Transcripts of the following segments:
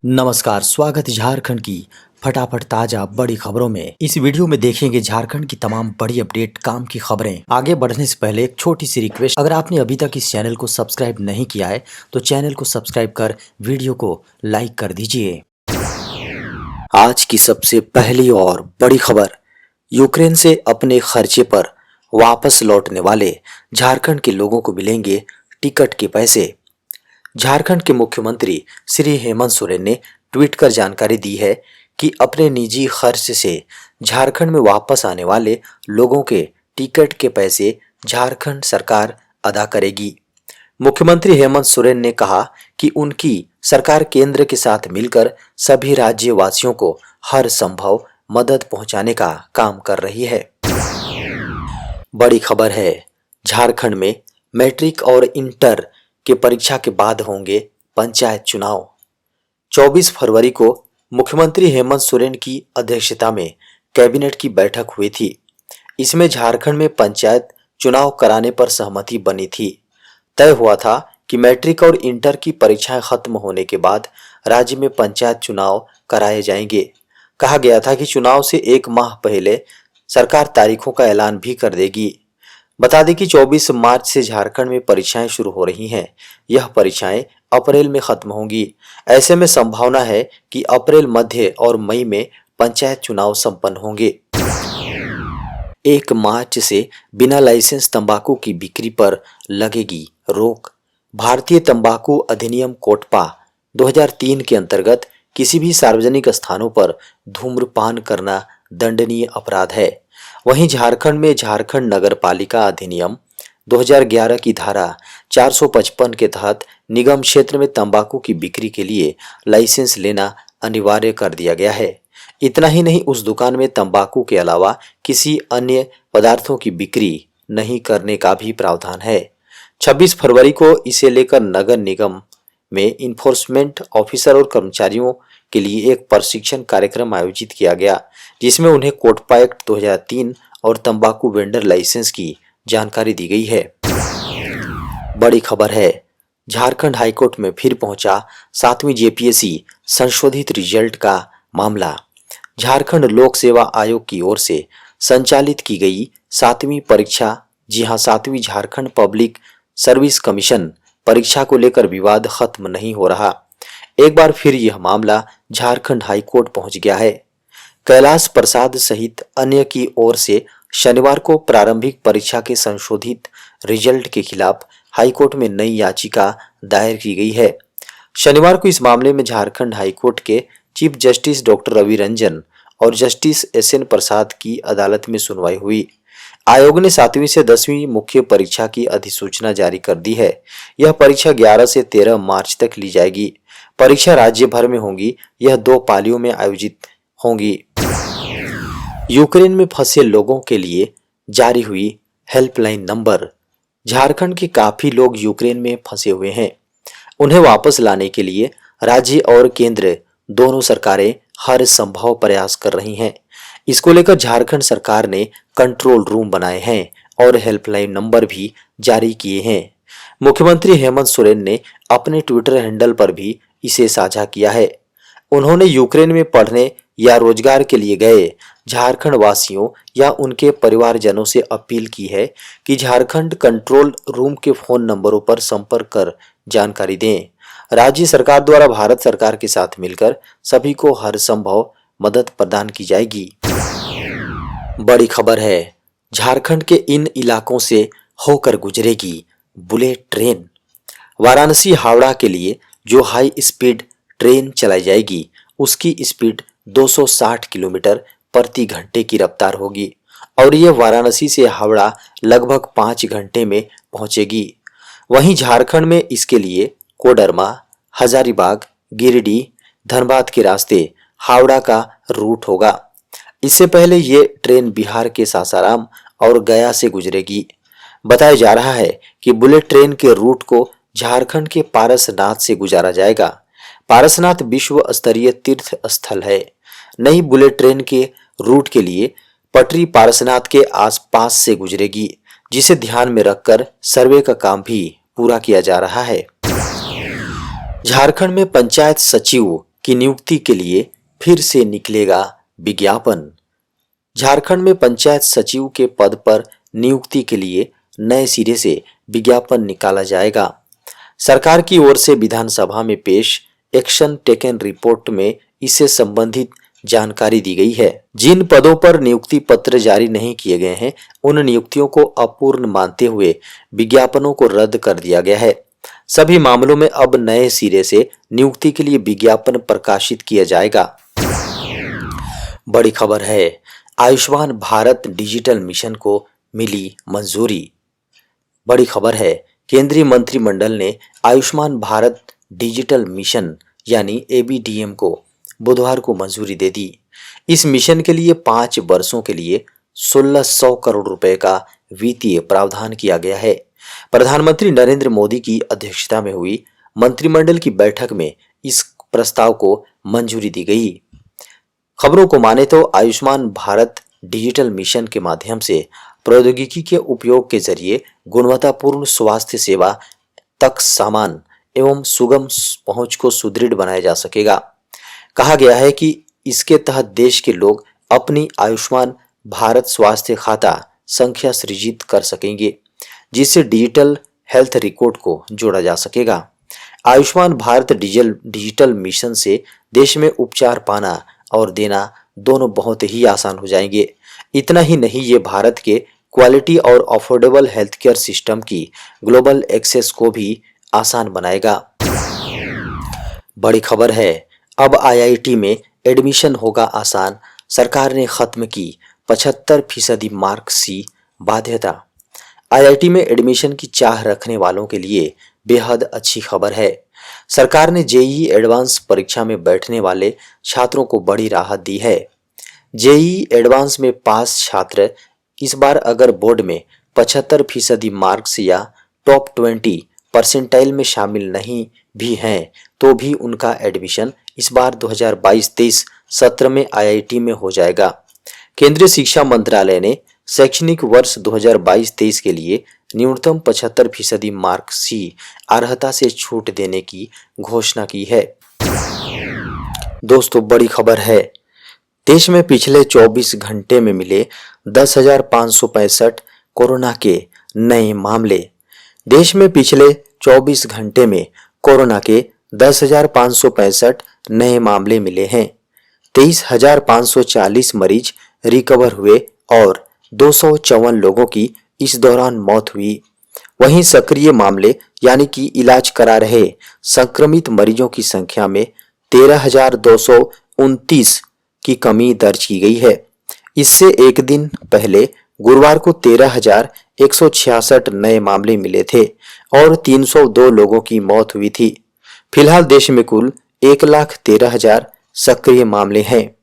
नमस्कार, स्वागत है झारखंड की फटाफट ताजा बड़ी खबरों में। इस वीडियो में देखेंगे झारखंड की तमाम बड़ी अपडेट, काम की खबरें। आगे बढ़ने से पहले एक छोटी सी रिक्वेस्ट, अगर आपने अभी तक इस चैनल को सब्सक्राइब नहीं किया है तो चैनल को सब्सक्राइब कर वीडियो को लाइक कर दीजिए। आज की सबसे पहली और बड़ी खबर, यूक्रेन से अपने खर्चे पर वापस लौटने वाले झारखंड के लोगों को मिलेंगे टिकट के पैसे। झारखंड के मुख्यमंत्री श्री हेमंत सोरेन ने ट्वीट कर जानकारी दी है कि अपने निजी खर्च से झारखंड में वापस आने वाले लोगों के टिकट के पैसे झारखंड सरकार अदा करेगी। मुख्यमंत्री हेमंत सोरेन ने कहा कि उनकी सरकार केंद्र के साथ मिलकर सभी राज्यवासियों को हर संभव मदद पहुंचाने का काम कर रही है। बड़ी खबर है, झारखंड में मैट्रिक और इंटर के परीक्षा के बाद होंगे पंचायत चुनाव। 24 फरवरी को मुख्यमंत्री हेमंत सोरेन की अध्यक्षता में कैबिनेट की बैठक हुई थी। इसमें झारखंड में पंचायत चुनाव कराने पर सहमति बनी थी। तय हुआ था कि मैट्रिक और इंटर की परीक्षाएं खत्म होने के बाद राज्य में पंचायत चुनाव कराए जाएंगे। कहा गया था कि चुनाव से एक माह पहले सरकार तारीखों का ऐलान भी कर देगी। बता दें कि 24 मार्च से झारखंड में परीक्षाएं शुरू हो रही हैं। यह परीक्षाएं अप्रैल में खत्म होंगी। ऐसे में संभावना है कि अप्रैल मध्य और मई में पंचायत चुनाव संपन्न होंगे। 1 मार्च से बिना लाइसेंस तंबाकू की बिक्री पर लगेगी रोक। भारतीय तंबाकू अधिनियम कोटपा 2003 के अंतर्गत किसी भी सार्वजनिक स्थानों पर धूम्रपान करना दंडनीय अपराध है। वहीं झारखंड में झारखंड नगर पालिका अधिनियम 2011 की धारा 455 के तहत निगम क्षेत्र में तंबाकू की बिक्री के लिए लाइसेंस लेना अनिवार्य कर दिया गया है। इतना ही नहीं, उस दुकान में तंबाकू के अलावा किसी अन्य पदार्थों की बिक्री नहीं करने का भी प्रावधान है। 26 फरवरी को इसे लेकर नगर निगम में इन्फोर्समेंट ऑफिसर और कर्मचारियों के लिए एक प्रशिक्षण कार्यक्रम आयोजित किया गया, जिसमें उन्हें कोटपा एक्ट 2003 और तंबाकू वेंडर लाइसेंस की जानकारी दी गई है। बड़ी खबर है, झारखंड हाईकोर्ट में फिर पहुंचा 7वीं जेपीएससी संशोधित रिजल्ट का मामला। झारखंड लोक सेवा आयोग की ओर से संचालित की गई 7वीं परीक्षा, जी हां 7वीं झारखंड पब्लिक सर्विस कमीशन परीक्षा को लेकर विवाद खत्म नहीं हो रहा। एक बार फिर यह मामला झारखंड हाईकोर्ट पहुंच गया है। कैलाश प्रसाद सहित अन्य की ओर से शनिवार को प्रारंभिक परीक्षा के संशोधित रिजल्ट के खिलाफ हाईकोर्ट में नई याचिका दायर की गई है। शनिवार को इस मामले में झारखंड हाईकोर्ट के chief justice doctor Ravi Ranjan और जस्टिस एसएन प्रसाद की अदालत में सुनवाई हुई। आयोग ने 7वीं से 10वीं मुख्य परीक्षा की अधिसूचना जारी कर दी है। यह परीक्षा 11 से 13 मार्च तक ली जाएगी। परीक्षा राज्य भर में होंगी। यह 2 पालियों में आयोजित होंगी। यूक्रेन में फंसे लोगों के लिए जारी हुई हेल्पलाइन नंबर। झारखंड के काफी लोग यूक्रेन में फंसे हुए हैं। उन्हें वापस लाने के लिए राज्य और केंद्र दोनों सरकारें हर संभव प्रयास कर रही हैं। इसको लेकर झारखंड सरकार ने कंट्रोल रूम बनाए हैं और हेल्पलाइन नंबर भी जारी किए हैं। मुख्यमंत्री हेमंत सोरेन ने अपने ट्विटर हैंडल पर भी इसे साझा किया है। उन्होंने यूक्रेन में पढ़ने या रोजगार के लिए गए झारखंड वासियों या उनके परिवारजनों से अपील की है कि झारखंड कंट्रोल रूम के फोन नंबरों पर संपर्क कर जानकारी दें। राज्य सरकार द्वारा भारत सरकार के साथ मिलकर सभी को हर संभव मदद प्रदान की जाएगी। बड़ी खबर है, झारखंड के इन इलाकों से होकर गुजरेगी बुलेट ट्रेन। वाराणसी हावड़ा के लिए जो हाई स्पीड ट्रेन चलाई जाएगी उसकी स्पीड 260 किलोमीटर प्रति घंटे की रफ्तार होगी और यह वाराणसी से हावड़ा लगभग 5 घंटे में पहुंचेगी। वहीं झारखंड में इसके लिए कोडरमा, हजारीबाग, गिरिडीह, धनबाद के रास्ते हावड़ा का रूट होगा। इससे पहले ये ट्रेन बिहार के सासाराम और गया से गुजरेगी। बताया जा रहा है कि बुलेट ट्रेन के रूट को झारखंड के पारसनाथ से गुजारा जाएगा। पारसनाथ विश्व स्तरीय तीर्थ स्थल है। नई बुलेट ट्रेन के रूट के लिए पटरी पारसनाथ के आसपास से गुजरेगी, जिसे ध्यान में रखकर सर्वे का काम भी पूरा किया जा रहा है। झारखंड में पंचायत सचिव की नियुक्ति के लिए फिर से निकलेगा विज्ञापन। झारखंड में पंचायत सचिव के पद पर नियुक्ति के लिए नए सिरे से विज्ञापन निकाला जाएगा। सरकार की ओर से विधानसभा में पेश एक्शन टेकन रिपोर्ट में इससे संबंधित जानकारी दी गई है। जिन पदों पर नियुक्ति पत्र जारी नहीं किए गए हैं, उन नियुक्तियों को अपूर्ण मानते हुए विज्ञापनों को रद्द कर दिया गया है। सभी मामलों में अब नए सिरे से नियुक्ति के लिए विज्ञापन प्रकाशित किया जाएगा। बड़ी खबर है, आयुष्मान भारत डिजिटल मिशन को मिली मंजूरी। बड़ी खबर है, केंद्रीय मंत्रिमंडल ने आयुष्मान भारत डिजिटल मिशन यानी ABDM को बुधवार को मंजूरी दे दी। इस मिशन के लिए 5 वर्षों के लिए 1600 करोड़ रुपए का वित्तीय प्रावधान किया गया है। प्रधानमंत्री नरेंद्र मोदी की अध्यक्षता में हुई मंत्रिमंडल की बैठक में इस प्रस्ताव को मंजूरी दी गई। खबरों को माने तो आयुष्मान भारत डिजिटल मिशन के माध्यम से प्रौद्योगिकी के उपयोग के जरिए गुणवत्तापूर्ण स्वास्थ्य सेवा तक समान एवं सुगम पहुंच को सुदृढ़ बनाया जा सकेगा। कहा गया है कि इसके तहत देश के लोग अपनी आयुष्मान भारत स्वास्थ्य खाता संख्या सृजित कर सकेंगे, जिससे डिजिटल हेल्थ रिकॉर्ड को जोड़ा जा सकेगा। आयुष्मान भारत डिजिटल मिशन से देश में उपचार पाना और देना दोनों बहुत ही आसान हो जाएंगे। इतना ही नहीं, ये भारत के क्वालिटी और अफोर्डेबल हेल्थ केयर सिस्टम की ग्लोबल एक्सेस को भी आसान बनाएगा। बड़ी खबर है, अब IIT में एडमिशन होगा आसान। सरकार ने खत्म की 75% मार्क सी बाध्यता। IIT में एडमिशन की चाह रखने वालों के लिए बेहद अच्छी खबर है। सरकार ने JEE एडवांस परीक्षा में बैठने वाले छात्रों को बड़ी राहत दी है। JEE एडवांस में पास छात्र इस बार अगर बोर्ड में 75% मार्क्स या टॉप 20 परसेंटाइल में शामिल नहीं भी हैं, तो भी उनका एडमिशन इस बार 2022-23 सत्र में IIT में हो जाएगा। केंद्रीय शिक्षा मंत्रालय ने शैक्षणिक वर्ष 2022-23 के लिए न्यूनतम 75% मार्क सी अर्हता से छूट देने की घोषणा की है। दोस्तों, बड़ी खबर है, देश में पिछले 24 घंटे में मिले 10,565 कोरोना के नए मामले। देश में पिछले 24 घंटे में कोरोना के 10,565 नए मामले मिले हैं। 23,540 मरीज रिकवर हुए और 254 लोगों की इस दौरान मौत हुई। वहीं सक्रिय मामले यानी कि इलाज करा रहे संक्रमित मरीजों की संख्या में 13,229 की कमी दर्ज की गई है। इससे एक दिन पहले गुरुवार को 13,166 नए मामले मिले थे और 302 लोगों की मौत हुई थी। फिलहाल देश में कुल 1,13,000 सक्रिय मामले हैं।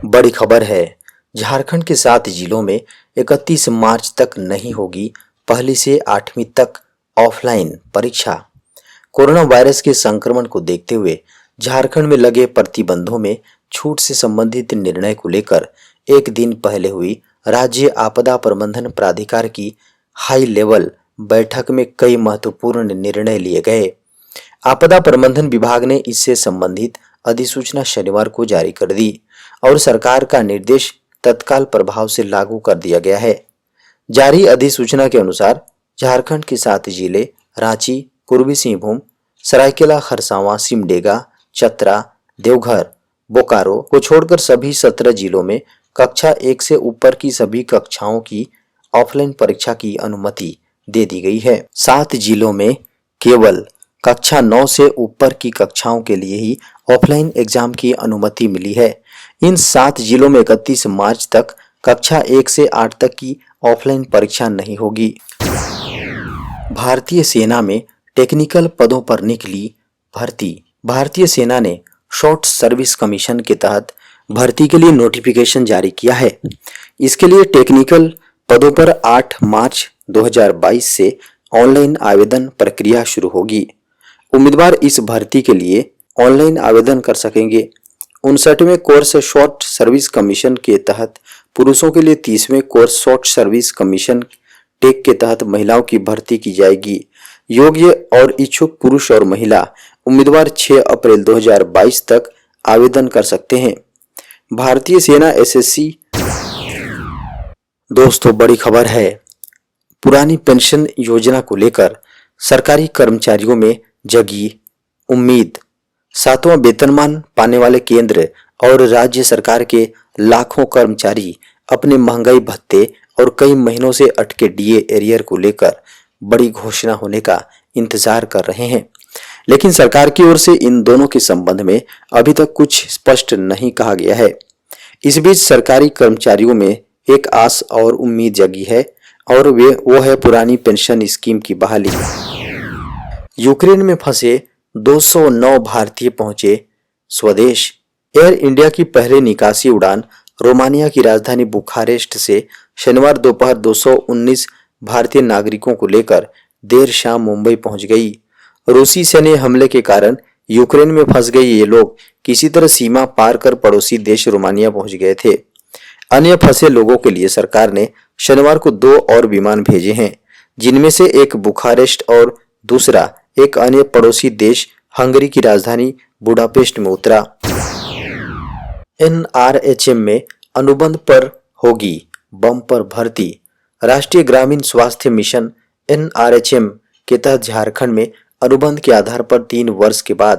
बड़ी खबर है, झारखंड के 7 जिलों में 31 मार्च तक नहीं होगी 1ली से 8वीं तक ऑफलाइन परीक्षा। कोरोना वायरस के संक्रमण को देखते हुए झारखंड में लगे प्रतिबंधों में छूट से संबंधित निर्णय को लेकर एक दिन पहले हुई राज्य आपदा प्रबंधन प्राधिकार की हाई लेवल बैठक में कई महत्वपूर्ण निर्णय लिए गए। आपदा प्रबंधन विभाग ने इससे संबंधित अधिसूचना शनिवार को जारी कर दी और सरकार का निर्देश तत्काल प्रभाव से लागू कर दिया गया है। जारी अधिसूचना के अनुसार झारखंड के 7 जिले रांची, पूर्वी सिंहभूम, सरायकेला खरसावां, सिमडेगा, चतरा, देवघर, बोकारो को छोड़कर सभी 17 जिलों में कक्षा 1 से ऊपर की सभी कक्षाओं की ऑफलाइन परीक्षा की अनुमति दे दी गई है। 7 जिलों में केवल कक्षा 9 से ऊपर की कक्षाओं के लिए ही ऑफलाइन एग्जाम की अनुमति मिली है। इन 7 जिलों में 31 मार्च तक कक्षा 1 से 8 तक की ऑफलाइन परीक्षा नहीं होगी। भारतीय सेना में टेक्निकल पदों पर निकली भर्ती। भारतीय सेना ने शॉर्ट सर्विस कमीशन के तहत भर्ती के लिए नोटिफिकेशन जारी किया है। इसके लिए टेक्निकल पदों पर 8 मार्च 2022 से ऑनलाइन आवेदन प्रक्रिया शुरू होगी। उम्मीदवार इस भर्ती के लिए ऑनलाइन आवेदन कर सकेंगे। 59वें कोर्स शॉर्ट सर्विस कमीशन के तहत पुरुषों के लिए 30वें course short service commission tech के तहत महिलाओं की भर्ती की जाएगी। योग्य और इच्छुक पुरुष और महिला उम्मीदवार 6 अप्रैल 2022 तक आवेदन कर सकते हैं। भारतीय सेना एसएससी। दोस्तों, बड़ी खबर है। पुरानी पेंशन योजना को लेकर सरकारी कर्मचारियों में जगी उम्मीद। 7वां वेतनमान पाने वाले केंद्र और राज्य सरकार के लाखों कर्मचारी अपने महंगाई भत्ते और कई महीनों से अटके डीए एरियर को लेकर बड़ी घोषणा होने का इंतजार कर रहे हैं। लेकिन सरकार की ओर से इन दोनों के संबंध में अभी तक कुछ स्पष्ट नहीं कहा गया है। इस बीच सरकारी कर्मचारियों में एक आस और उम्मीद जगी है और वो है पुरानी पेंशन स्कीम की बहाली। यूक्रेन में फंसे 209 भारतीय पहुंचे स्वदेश। एयर इंडिया की पहली निकासी उड़ान रोमानिया की राजधानी बुखारेस्ट से शनिवार दोपहर 219 भारतीय नागरिकों को लेकर देर शाम मुंबई पहुंच गई। रूसी सैन्य हमले के कारण यूक्रेन में फंस गए ये लोग किसी तरह सीमा पार कर पड़ोसी देश रोमानिया पहुंच गए थे। अन्य फंसे लोगों के लिए सरकार ने शनिवार को 2 और विमान भेजे हैं, जिनमें से एक बुखारेस्ट और दूसरा एक अन्य पड़ोसी देश हंगरी की राजधानी बुडापेस्ट में उतरा। एनआरएचएम में अनुबंध पर होगी बम्पर भर्ती। राष्ट्रीय ग्रामीण स्वास्थ्य मिशन एनआरएचएम के तहत झारखंड में अनुबंध के आधार पर 3 वर्ष के बाद